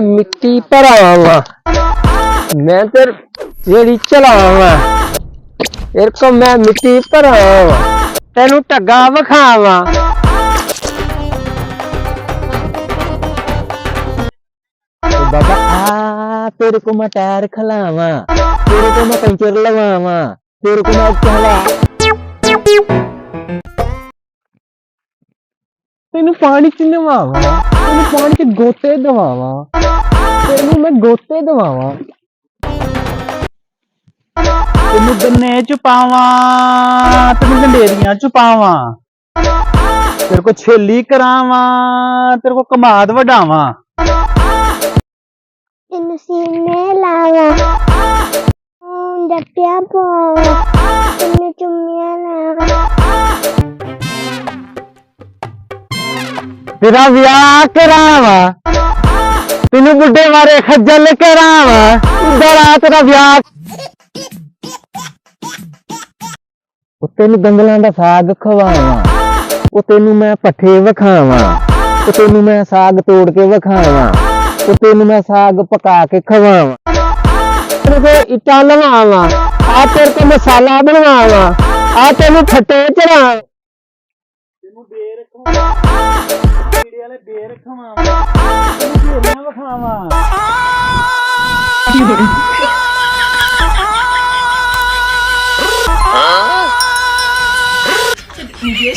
मिट्टी भरावा मैं तेर रेड़ी चलावा तेरे को मैं मिट्टी भरावा तेनू टगा विखावा बाबा आ तेरे को मैं टायर खिलावा तेरे को मैं पंचर लगावा तेरे को मैं चला तेनू पानी च नवावा तेनू पानी च गोते दवावा तेनू मैं गोते दवावा तेनू गन्ने च पावा तेनू गंडेरियां च पावा तेरे को छेली करावा तेरे को कमाद वडावा तेनू सीने लावा डटिया पावा तेनू चुम्मिया लावा तेरा ब्याह करावा तेनू बुढ़े बारे खज्जल करावा इधर आ तेरा ब्याह तेनू दंगलां दा साग खवावा तेनू मैं पट्ठे विखावा तेनू मैं साग तोड़ के विखावा तेनू मैं साग पका के खवावा तेरे को इटा लवावा आ तेरे को मसाला बनवावा आ तेनू खट्टे चढ़ावा तेनू बेर खवावा कीड़े वाले बेर खवावा तेनू घेरियां विखावा你别